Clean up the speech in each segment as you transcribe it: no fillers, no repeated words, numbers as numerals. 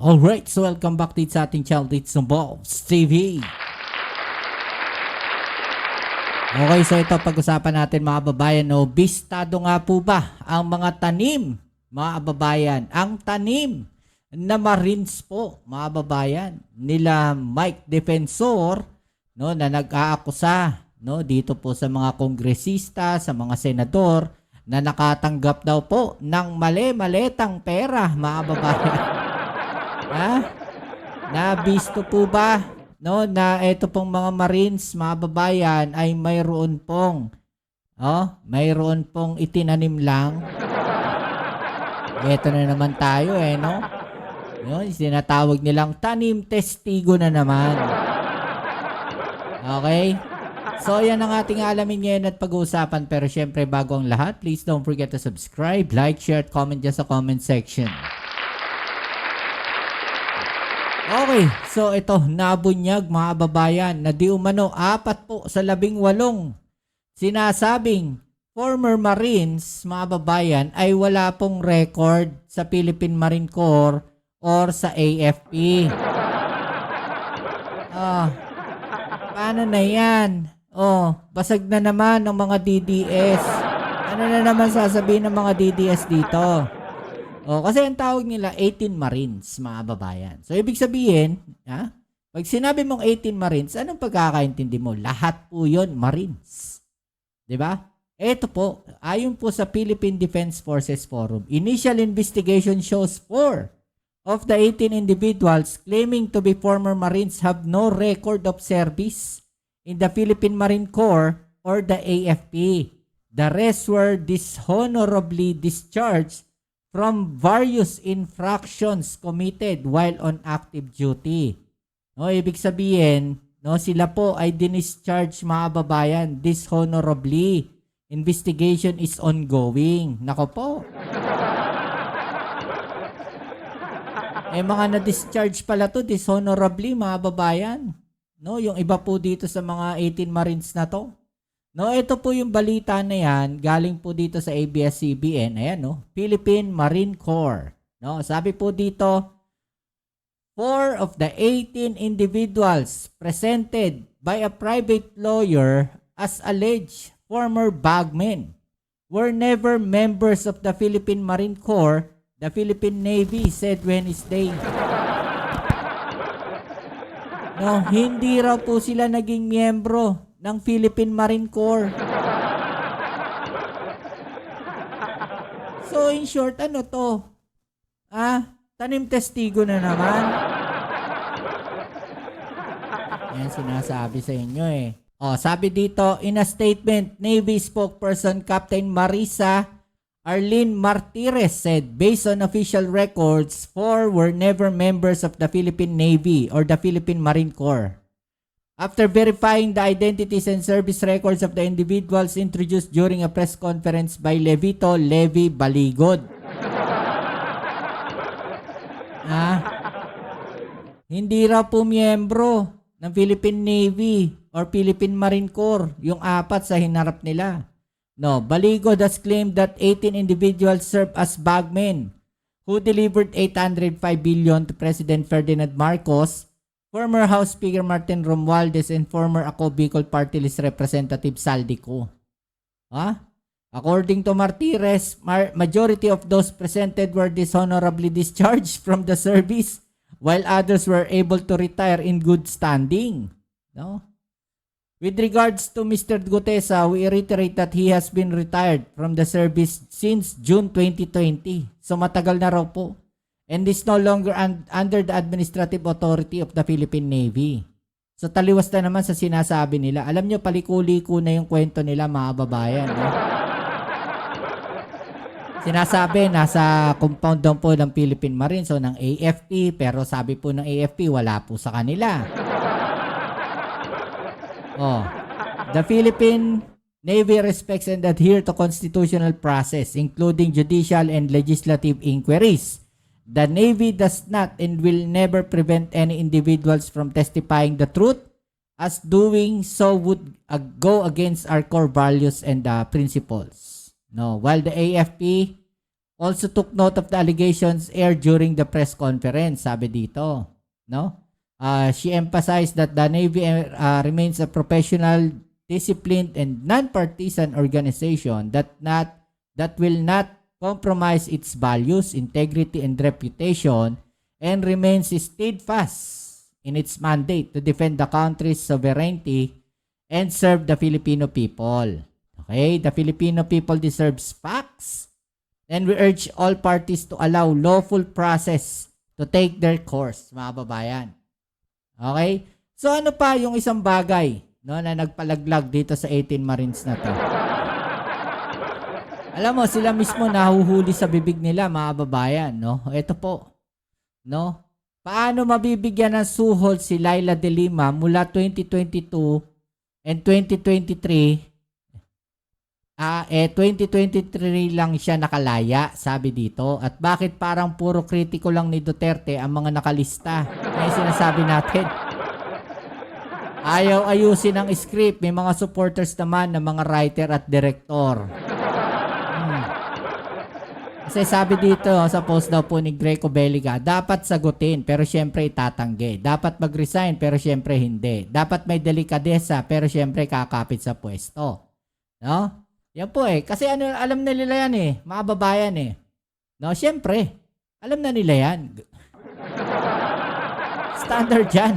Alright, so welcome back dito sa ating channel dito sa Bobs TV. Okay, so ito pag-usapan natin mga kababayan, no? Bistado nga po ba ang mga tanim, mga kababayan? Ang tanim na Marines po, mga kababayan, nila Mike Defensor, no, na nag-aakusa, no, dito po sa mga kongresista, sa mga senador na nakatanggap daw po ng mali-maletang pera, mga kababayan. Ha? Nabisto po ba, no, na ito pong mga Marines, mga babayan, ay mayroon pong itinanim lang. Ito na naman tayo no. Yun, sinatawag nilang tanim testigo na naman. Okay? So, yan ang ating alamin ngayon at pag-uusapan. Pero syempre, bago ang lahat, please don't forget to subscribe, like, share, at comment dyan sa comment section. Okay, so ito, nabunyag mga kababayan na di umano 4 po sa 18 sinasabing former Marines, mga kababayan, ay wala pong record sa Philippine Marine Corps or sa AFP. Paano na yan? Basag na naman ng mga DDS. Ano na naman sasabihin ng mga DDS dito? Kasi ang tawag nila 18 Marines, mga babayan. So, ibig sabihin, pag sinabi mong 18 Marines, anong pagkakaintindi mo? Lahat po yun, Marines. Diba? Ito po, ayon po sa Philippine Defense Forces Forum, initial investigation shows 4 of the 18 individuals claiming to be former Marines have no record of service in the Philippine Marine Corps or the AFP. The rest were dishonorably discharged from various infractions committed while on active duty. No, ibig sabihin, no, sila po ay dinischarge, mga babayan, dishonorably. Investigation is ongoing. Nako po. Mga na-discharge pala to dishonorably, mga babayan. No, yung iba po dito sa mga 18 Marines na to. No, ito po yung balita na yan, galing po dito sa ABS-CBN. Ayan, no, Philippine Marine Corps. No, sabi po dito, 4 of the 18 individuals presented by a private lawyer as alleged former bagmen were never members of the Philippine Marine Corps, the Philippine Navy said Wednesday. No, hindi raw po sila naging miyembro ng Philippine Marine Corps. So, in short, ano to? Tanim testigo na naman. Yan sinasabi sa inyo sabi dito, in a statement, Navy spokesperson Captain Marisa Arlene Martires said, based on official records, 4 were never members of the Philippine Navy or the Philippine Marine Corps. After verifying the identities and service records of the individuals introduced during a press conference by Levito Levi Baligod. Hindi raw po miyembro ng Philippine Navy or Philippine Marine Corps yung 4 sa hinarap nila. No, Baligod has claimed that 18 individuals served as bagmen who delivered 805 billion to President Ferdinand Marcos, former House Speaker Martin Romualdez, and former Ako Bicol Party List Representative Saldico. According to Martires, majority of those presented were dishonorably discharged from the service, while others were able to retire in good standing. No? With regards to Mr. Gutesa, we reiterate that he has been retired from the service since June 2020. So matagal na raw po. And is no longer under the administrative authority of the Philippine Navy. So taliwas na naman sa sinasabi nila. Alam nyo, paliko-liko na yung kwento nila, mga babayan. Sinasabi, nasa compound daw po ng Philippine Marines o ng AFP, pero sabi po ng AFP, wala po sa kanila. The Philippine Navy respects and adhere to constitutional process, including judicial and legislative inquiries. The Navy does not and will never prevent any individuals from testifying the truth, as doing so would go against our core values and principles. No, while the AFP also took note of the allegations aired during the press conference, sabi dito, no? She emphasized that the Navy remains a professional, disciplined, and non-partisan organization that will not compromise its values, integrity, and reputation, and remains steadfast in its mandate to defend the country's sovereignty and serve the Filipino people. Okay? The Filipino people deserves facts, and we urge all parties to allow lawful process to take their course, mga babayan. Okay? So ano pa yung isang bagay, no, na nagpalaglag dito sa 18 Marines na to? Alam mo, sila mismo nahuhuli sa bibig nila, mga babayan, no? Ito po, no? Paano mabibigyan ng suhol si Laila de Lima mula 2022 and 2023? 2023 lang siya nakalaya, sabi dito. At bakit parang puro kritiko lang ni Duterte ang mga nakalista? May sinasabi natin. Ayaw ayusin ang script. May mga supporters naman ng mga writer at director. Kasi sabi dito sa post daw po ni Greco Belliga, dapat sagutin pero syempre itatanggi. Dapat mag-resign pero syempre hindi. Dapat may delikadesa pero syempre kakapit sa pwesto. No? Yan po eh. Kasi ano, alam na nila yan eh. Mga babayan eh. No? Syempre. Alam na nila yan. Standard yan.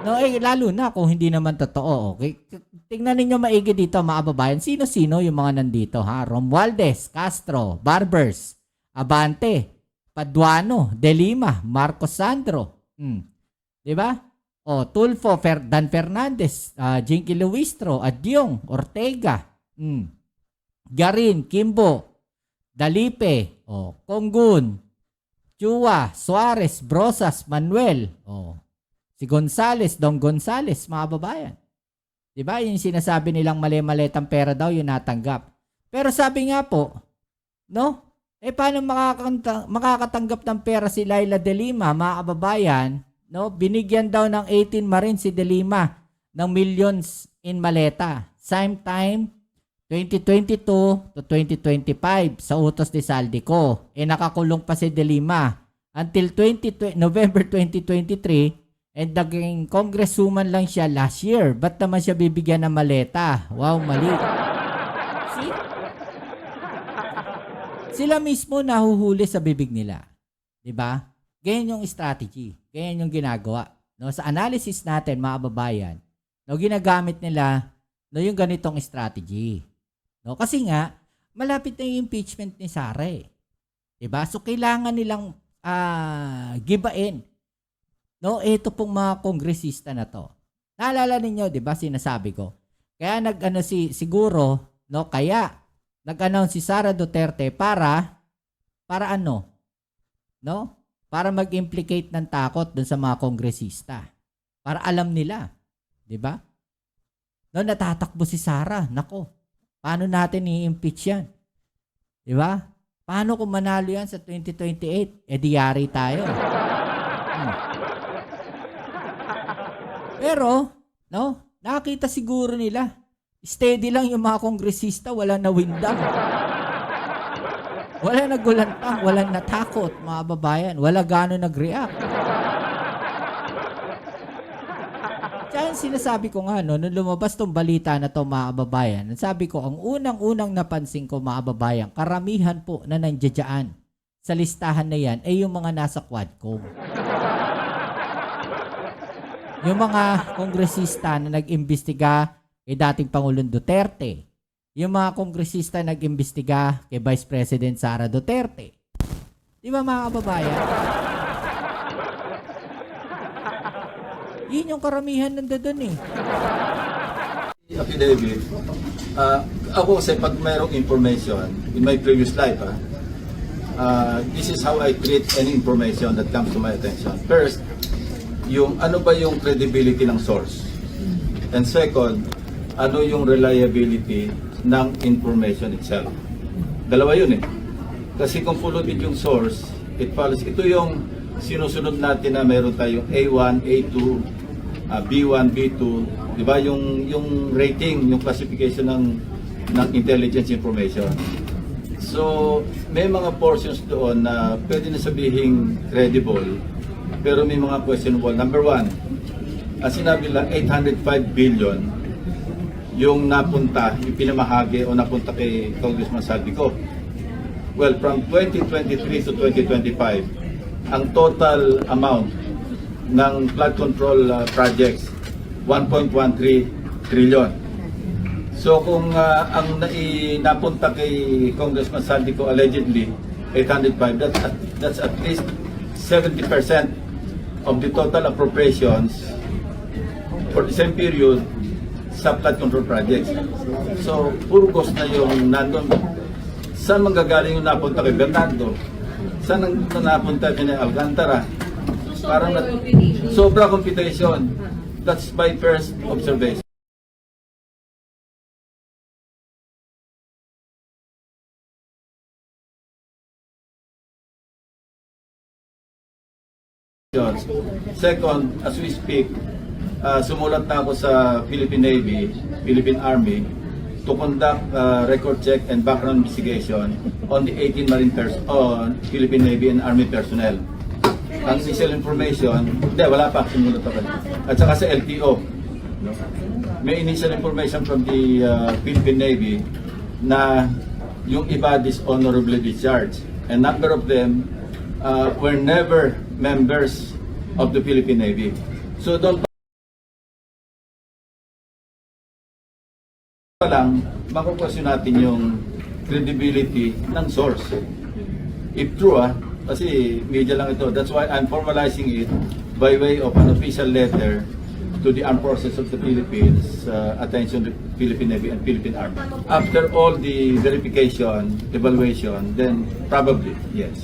No, eh, lalo na kung hindi naman totoo. Okay? Tingnan ninyo maigi dito, mga babayan. Sino-sino yung mga nandito, ha? Romualdez, Castro, Barbers, Abante, Paduano, De Lima, Marcos Sandro. Diba? O, Tulfo, Dan Fernandez, Jinky Luistro, Adyong, Ortega, Garin, Kimbo, Dalipe, Konggun, Chua, Suarez, Brosas, Manuel, si Gonzales, Dong Gonzales, mga babayan. Diba? Yung sinasabi nilang mali-maletang pera daw, yung natanggap. Pero sabi nga po, no? Paano makakatanggap ng pera si Laila de Lima, mga kababayan? No? Binigyan daw ng 18 Marines si de Lima ng millions in maleta. Same time, 2022 to 2025 sa utos ni Saldico. Nakakulong pa si de Lima until November 2023. And naging congresswoman lang siya last year. Ba't naman siya bibigyan ng maleta? Wow, mali. See? Sila mismo nahuhuli sa bibig nila. Diba? Ganyan yung strategy. Ganyan yung ginagawa. No, sa analysis natin, mga babayan, no, ginagamit nila no, yung ganitong strategy. No, kasi nga, malapit na yung impeachment ni Sara eh. Diba? So, kailangan nilang gibain. No, ito pong mga kongresista na to. Naalala ninyo, 'di ba, sinasabi ko. Kaya siguro, no, kaya nag-announce si Sara Duterte para ano? No? Para mag-implicate ng takot dun sa mga kongresista. Para alam nila, 'di ba? No, natatakbo si Sara. Nako. Paano natin i-impeach 'yan? 'Di ba? Paano kung manalo 'yan sa 2028? Diyari tayo. Pero, no, nakita siguro nila, steady lang yung mga kongresista, wala na windang. Wala nagulantang, wala natakot, mga babayan. Wala gano'n nag-react. Kaya sinasabi ko nga, no, nung lumabas tong balita na to, mga babayan, sabi ko, ang unang-unang napansin ko, mga babayan, karamihan po na nandiyan sa listahan na yan ay yung mga nasa Quadcom. Yung mga kongresista na nag-imbestiga kay dating Pangulong Duterte. Yung mga kongresista na nag-imbestiga kay Vice President Sara Duterte. Di ba, mga kababayan? Yun yung karamihan nandoon eh. Affidavit. Ako kasi pag mayroong information in my previous life, this is how I treat any information that comes to my attention. First, yung ano ba yung credibility ng source? And second, ano yung reliability ng information itself? Dalawa yun eh. Kasi kung polluted yung source, it follows. Ito yung sinusunod natin na meron tayong A1, A2, B1, B2, di ba? Yung rating, yung classification ng intelligence information. So, may mga portions doon na pwede na sabihing credible, pero may mga questionable. Number one, ang sinabi lang 805 billion yung napunta, yung pinamahagi o napunta kay Congressman Saldico. Well, from 2023 to 2025, ang total amount ng flood control projects, 1.13 trillion. So kung ang napunta kay Congressman Saldico allegedly 805, that's at least 70% of the total appropriations for the same period sa flood control projects. So puro cost na yung nandun. Saan manggagaling yung napunta kay Bernardo? Saan ang napunta kay Alcantara? Parang sobra computation. That's my first observation. Second, as we speak, sumulat na ako sa Philippine Navy, Philippine Army to conduct record check and background investigation on the 18 Philippine Navy and Army personnel. Ang initial information, wala pa, sumulat ako. At saka sa LTO, no? May initial information from the Philippine Navy na yung iba dishonorably discharged. A number of them were never members of the Philippine Navy. So doon pa lang, makukwestiyon natin yung credibility ng source. If true, kasi media lang ito. That's why I'm formalizing it by way of an official letter to the Armed Forces of the Philippines, attention to Philippine Navy and Philippine Army. After all the verification, evaluation, then probably, yes.